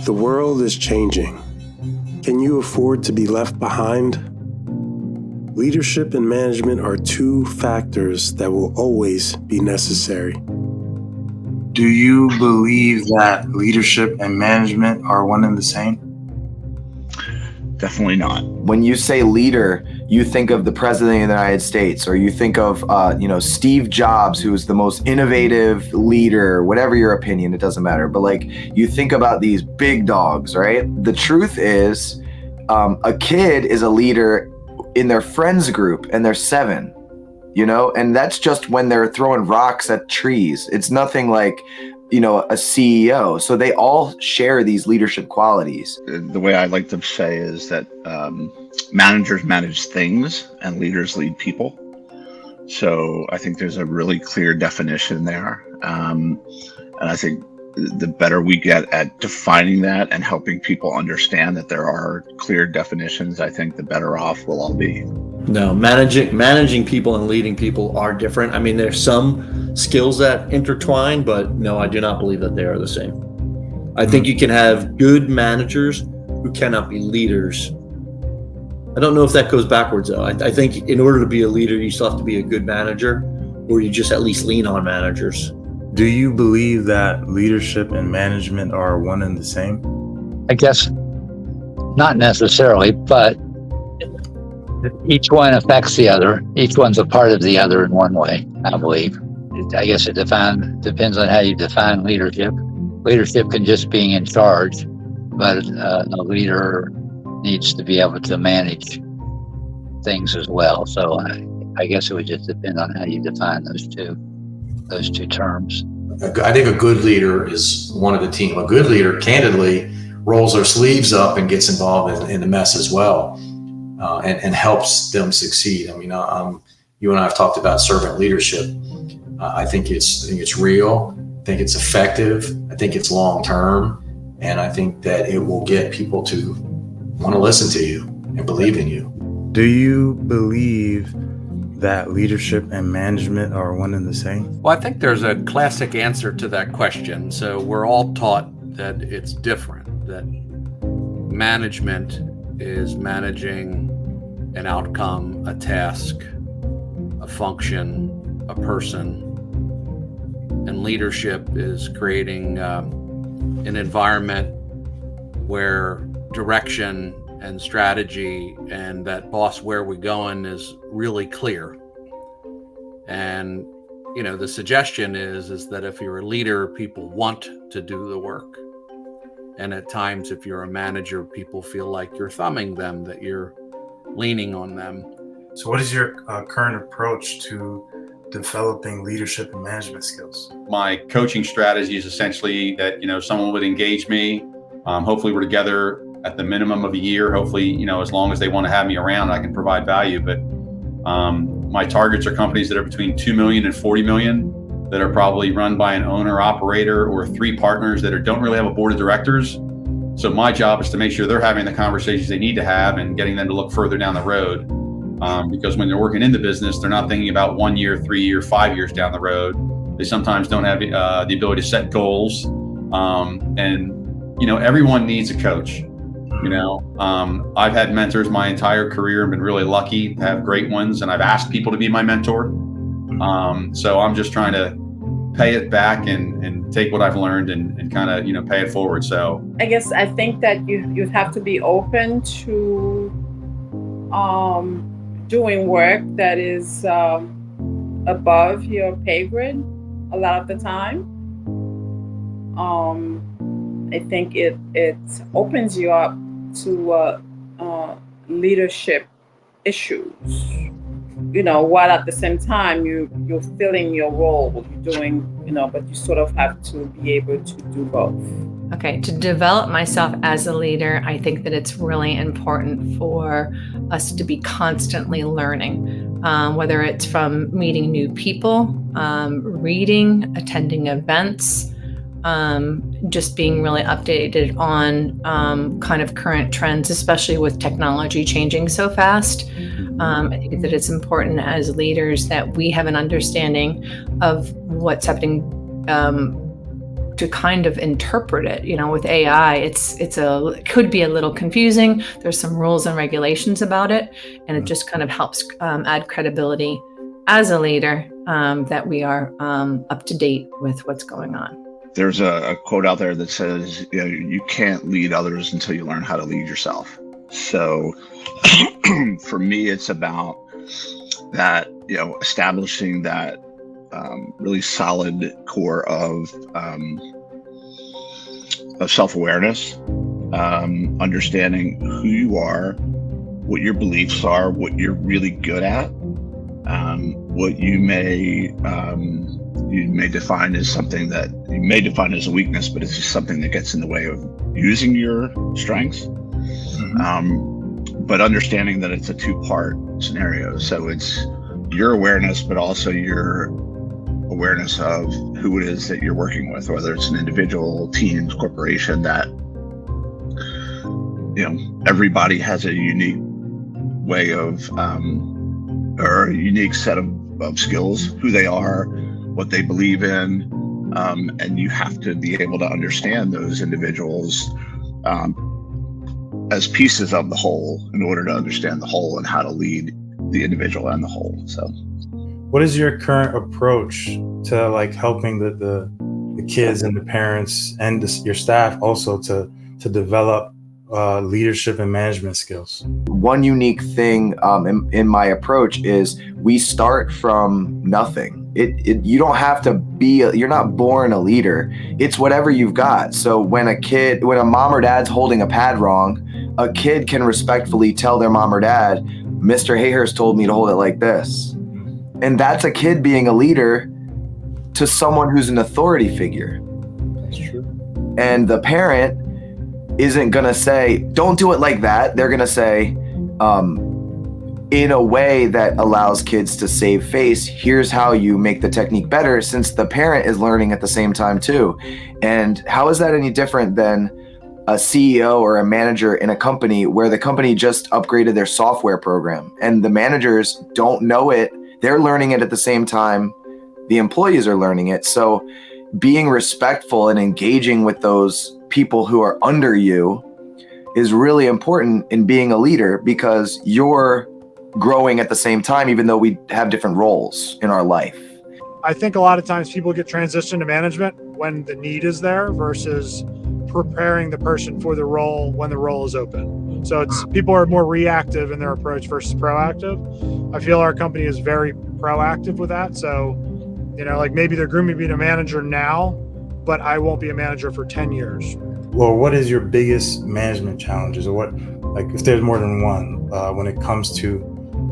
The world is changing. Can you afford to be left behind? Leadership and management are two factors that will always be necessary. Do you believe that leadership and management are one and the same? Definitely not. When you say leader, you think of the President of the United States, or you think of, Steve Jobs, who was the most innovative leader, whatever your opinion, it doesn't matter. But like, you think about these big dogs, right? The truth is, a kid is a leader in their friends group and they're 7, and that's just when they're throwing rocks at trees. It's nothing like, a CEO. So they all share these leadership qualities. The way I like to say is that managers manage things and leaders lead people. So I think there's a really clear definition there. And I think the better we get at defining that and helping people understand that there are clear definitions, I think the better off we'll all be. No, managing people and leading people are different. I mean, there's some skills that intertwine, but no, I do not believe that they are the same. I think you can have good managers who cannot be leaders. I don't know if that goes backwards though. I think in order to be a leader, you still have to be a good manager, or you just at least lean on managers. Do you believe that leadership and management are one and the same? I guess not necessarily, but each one affects the other. Each one's a part of the other in one way, I believe. I guess it depends on how you define leadership. Leadership can just be in charge, but a leader needs to be able to manage things as well. So I guess it would just depend on how you define those two terms. I think a good leader is one of the team. A good leader, candidly, rolls their sleeves up and gets involved in the mess as well, and helps them succeed. I mean, you and I have talked about servant leadership. I think it's real. I think it's effective. I think it's long term, and I think that it will get people to want to listen to you and believe in you. Do you believe that leadership and management are one and the same? Well, I think there's a classic answer to that question. So we're all taught that it's different, that management is managing an outcome, a task, a function, a person, and leadership is creating an environment where direction and strategy and that boss, where we're going, is really clear. And the suggestion is that if you're a leader, people want to do the work, and at times if you're a manager, people feel like you're thumbing them, that you're leaning on them. So what is your current approach to developing leadership and management skills? My coaching strategy is essentially that someone would engage me. Hopefully we're together at the minimum of a year. Hopefully, as long as they want to have me around, I can provide value. But my targets are companies that are between 2 million and 40 million, that are probably run by an owner operator or 3 partners that don't really have a board of directors. So my job is to make sure they're having the conversations they need to have and getting them to look further down the road. Because when they're working in the business, they're not thinking about 1 year, 3 year, 5 years down the road. They sometimes don't have the ability to set goals. And everyone needs a coach. I've had mentors my entire career and been really lucky to have great ones, and I've asked people to be my mentor. So I'm just trying to pay it back and take what I've learned and kind of, pay it forward. So I think that you have to be open to doing work that is above your pay grade a lot of the time. I think it opens you up to leadership issues, while at the same time you're filling your role, you're doing, but you sort of have to be able to do both. Okay, to develop myself as a leader, I think that it's really important for us to be constantly learning, whether it's from meeting new people, reading, attending events, just being really updated on kind of current trends, especially with technology changing so fast. I think that it's important as leaders that we have an understanding of what's happening to kind of interpret it. With AI, it could be a little confusing. There's some rules and regulations about it, and it just kind of helps add credibility as a leader, that we are up to date with what's going on. There's a quote out there that says, you can't lead others until you learn how to lead yourself. So for me, it's about that, establishing that really solid core of self-awareness, understanding who you are, what your beliefs are, what you're really good at, what you may define as something that you may define as a weakness, but it's just something that gets in the way of using your strengths. But understanding that it's a two-part scenario. So it's your awareness, but also your awareness of who it is that you're working with, whether it's an individual, team, corporation, that, everybody has a unique way of, or a unique set of skills, who they are, what they believe in. And you have to be able to understand those individuals as pieces of the whole in order to understand the whole and how to lead the individual and the whole. So what is your current approach to helping the kids and the parents and your staff also to develop leadership and management skills? One unique thing in my approach is we start from nothing. You don't have to you're not born a leader. It's whatever you've got. So when a mom or dad's holding a pad wrong, a kid can respectfully tell their mom or dad, Mr. Hayhurst told me to hold it like this. And that's a kid being a leader to someone who's an authority figure. That's true. And the parent isn't gonna say, don't do it like that. They're gonna say, in a way that allows kids to save face, here's how you make the technique better, since the parent is learning at the same time too. And how is that any different than a CEO or a manager in a company where the company just upgraded their software program and the managers don't know it? They're learning it at the same time the employees are learning it. So being respectful and engaging with those people who are under you is really important in being a leader, because you're growing at the same time, even though we have different roles in our life. I think a lot of times people get transitioned to management when the need is there versus preparing the person for the role when the role is open. So people are more reactive in their approach versus proactive. I feel our company is very proactive with that. So, maybe they're grooming me to be a manager now, but I won't be a manager for 10 years. Well, what is your biggest management challenges, or what, if there's more than one, when it comes to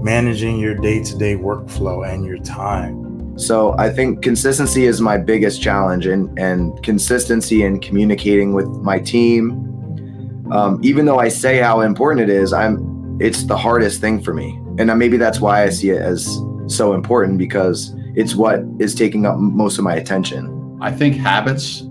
managing your day-to-day workflow and your time? So I think consistency is my biggest challenge, and consistency in communicating with my team. Even though I say how important it is, it's the hardest thing for me. And maybe that's why I see it as so important, because it's what is taking up most of my attention. I think habits.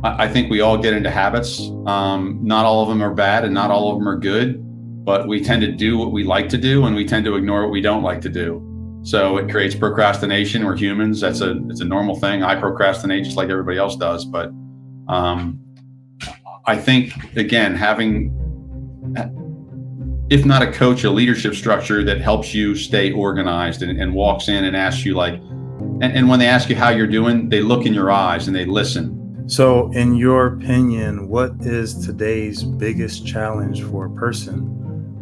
I think we all get into habits. Not all of them are bad and not all of them are good, but we tend to do what we like to do and we tend to ignore what we don't like to do. So it creates procrastination. We're humans. It's a normal thing. I procrastinate just like everybody else does. But I think, again, having, if not a coach, a leadership structure that helps you stay organized and walks in and asks you and when they ask you how you're doing, they look in your eyes and they listen. So in your opinion, what is today's biggest challenge for a person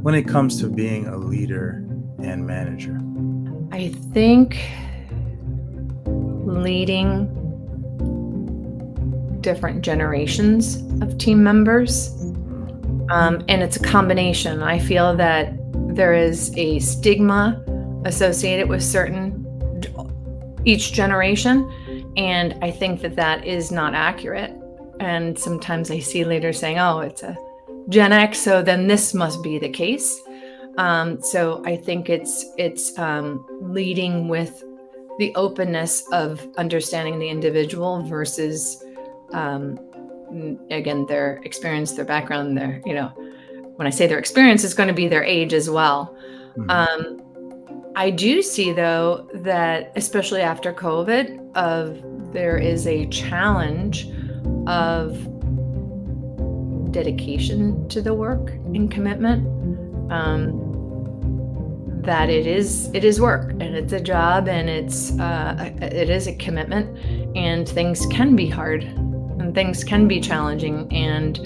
when it comes to being a leader and manager? I think leading different generations of team members, and it's a combination. I feel that there is a stigma associated with each generation, and I think that is not accurate. And sometimes I see leaders saying, oh, it's a Gen X, so then this must be the case. So I think it's leading with the openness of understanding the individual versus, again, their experience, their background, when I say their experience, it's going to be their age as well. Mm-hmm. I do see, though, that especially after COVID, there is a challenge of dedication to the work and commitment. That it is work, and it's a job, and it is a commitment, and things can be hard, and things can be challenging, and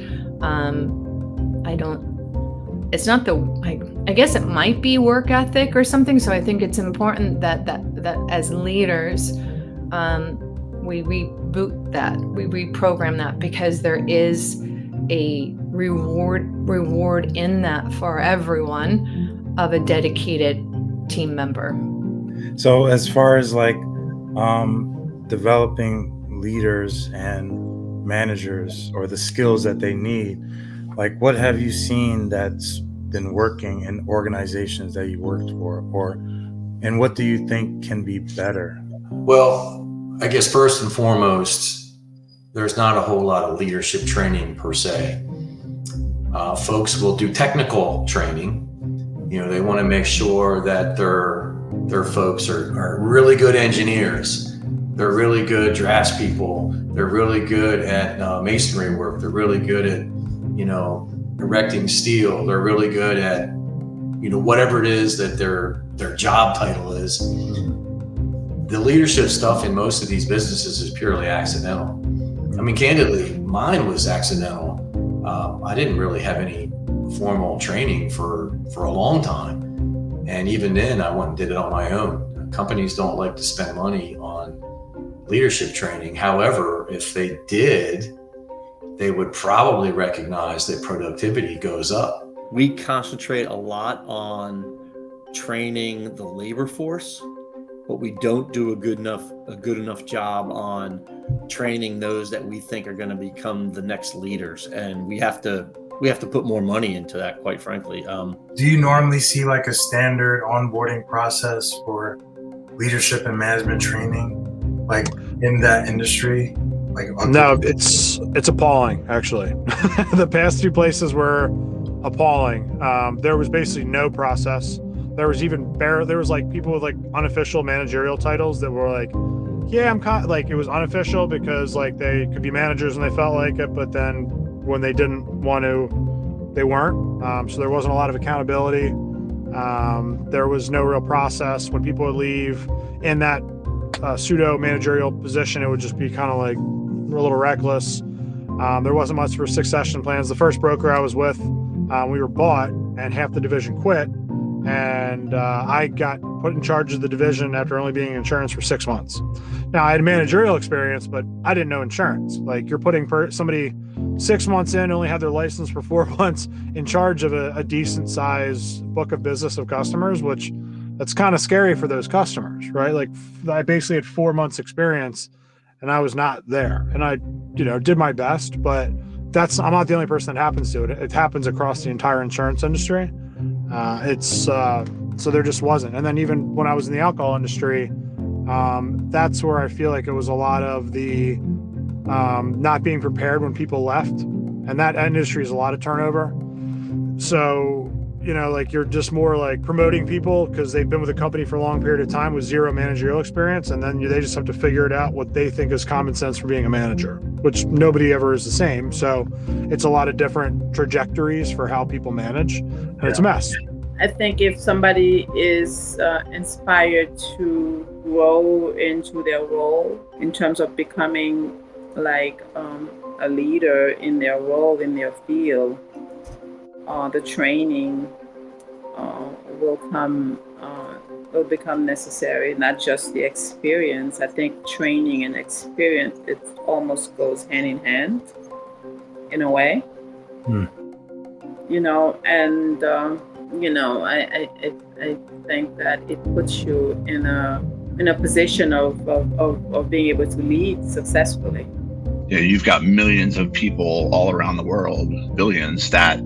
I guess it might be work ethic or something. So I think it's important that as leaders, we reboot that, we reprogram that, because there is a reward in that for everyone of a dedicated team member. So as far as like developing leaders and managers, or the skills that they need, like what have you seen that's been working in organizations that you worked for, and what do you think can be better? Well, I guess first and foremost, there's not a whole lot of leadership training per se. Folks will do technical training. They want to make sure that their folks are really good engineers. They're really good draftspeople. They're really good at masonry work. They're really good at, erecting steel. They're really good at, whatever it is that their job title is. The leadership stuff in most of these businesses is purely accidental. I mean, candidly, mine was accidental. I didn't really have any formal training for a long time. And even then, I went and did it on my own. Companies don't like to spend money on leadership training. However, if they did, they would probably recognize that productivity goes up. We concentrate a lot on training the labor force, but we don't do a good enough job on training those that we think are going to become the next leaders. And we have to put more money into that, quite frankly. Do you normally see like a standard onboarding process for leadership and management training, like in that industry? No, it's appalling, actually. The past two places were appalling. There was basically no process. There was like people with like unofficial managerial titles that were like, yeah, it was unofficial because like they could be managers and they felt like it, but then when they didn't want to, they weren't. So there wasn't a lot of accountability. There was no real process. When people would leave in that pseudo managerial position, it would just be kind of like a little reckless. There wasn't much for succession plans. The first broker I was with, we were bought and half the division quit. And I got put in charge of the division after only being in insurance for 6 months. Now I had managerial experience, but I didn't know insurance. Like you're putting somebody 6 months in, only had their license for 4 months, in charge of a decent size book of business of customers, which that's kind of scary for those customers, right? Like I basically had 4 months experience and I was not there. And I, did my best, but I'm not the only person that happens to it. It happens across the entire insurance industry. So there just wasn't. And then even when I was in the alcohol industry, that's where I feel like it was a lot of the not being prepared when people left. And that industry is a lot of turnover. So, like you're just more like promoting people because they've been with a company for a long period of time with zero managerial experience. And then they just have to figure it out what they think is common sense for being a manager, which nobody ever is the same. So it's a lot of different trajectories for how people manage, and it's a mess. I think if somebody is inspired to grow into their role in terms of becoming like a leader in their role, in their field, the training will become necessary, not just the experience. I think training and experience, it almost goes hand in hand in a way. I think that it puts you in a position of being able to lead successfully. Yeah, you've got millions of people all around the world, billions, that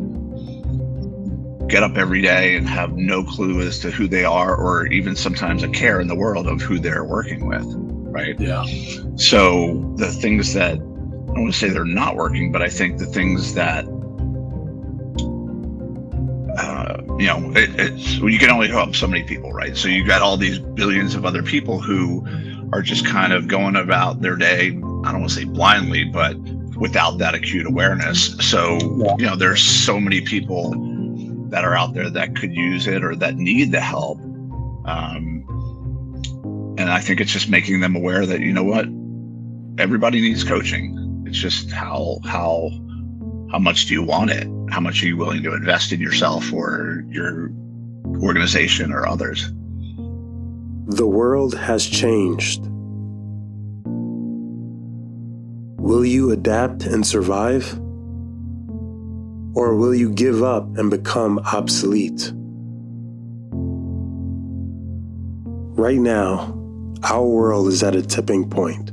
get up every day and have no clue as to who they are, or even sometimes a care in the world of who they're working with, right? Yeah. So the things that, I don't want to say they're not working, but I think the things that, you can only help so many people, right? So you got all these billions of other people who are just kind of going about their day, I don't want to say blindly, but without that acute awareness. So, there's so many people that are out there that could use it or that need the help. And I think it's just making them aware that, you know what, everybody needs coaching. It's just how much do you want it? How much are you willing to invest in yourself or your organization or others? The world has changed. Will you adapt and survive? Or will you give up and become obsolete? Right now, our world is at a tipping point.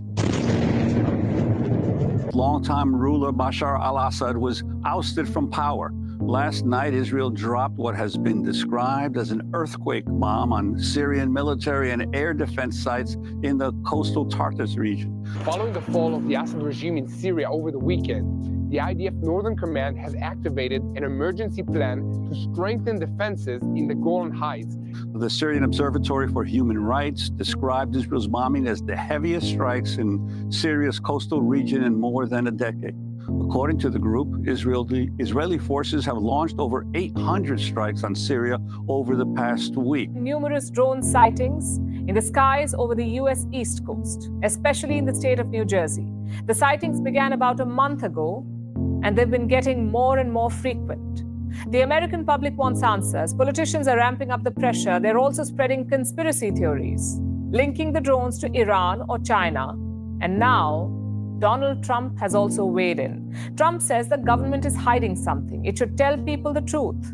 Longtime ruler Bashar al-Assad was ousted from power. Last night, Israel dropped what has been described as an earthquake bomb on Syrian military and air defense sites in the coastal Tartus region. Following the fall of the Assad regime in Syria over the weekend, the IDF Northern Command has activated an emergency plan to strengthen defenses in the Golan Heights. The Syrian Observatory for Human Rights described Israel's bombing as the heaviest strikes in Syria's coastal region in more than a decade. According to the group, the Israeli forces have launched over 800 strikes on Syria over the past week. Numerous drone sightings in the skies over the U.S. East Coast, especially in the state of New Jersey. The sightings began about a month ago, and they've been getting more and more frequent. The American public wants answers. Politicians are ramping up the pressure. They're also spreading conspiracy theories, linking the drones to Iran or China. And now, Donald Trump has also weighed in. Trump says the government is hiding something. It should tell people the truth,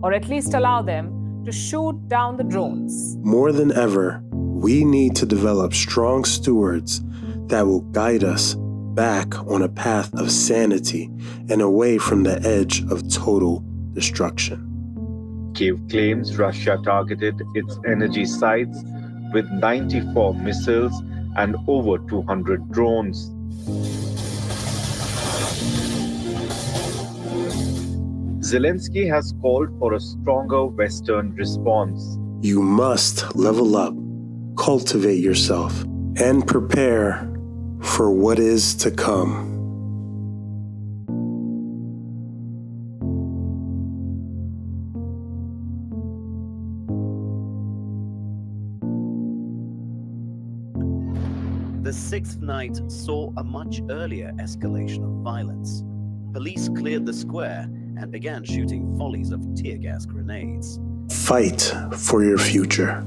or at least allow them to shoot down the drones. More than ever, we need to develop strong stewards that will guide us back on a path of sanity and away from the edge of total destruction. Kyiv claims Russia targeted its energy sites with 94 missiles and over 200 drones. Zelensky has called for a stronger Western response. You must level up, cultivate yourself, and prepare for what is to come. The sixth night saw a much earlier escalation of violence. Police cleared the square and began shooting volleys of tear gas grenades. Fight for your future.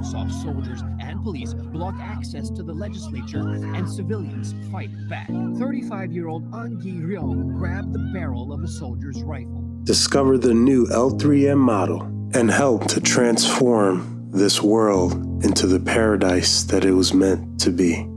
Soft soldiers and police block access to the legislature, and civilians fight back. 35-year-old An Gi-ryong grabbed the barrel of a soldier's rifle. Discover the new L3M model and help to transform this world into the paradise that it was meant to be.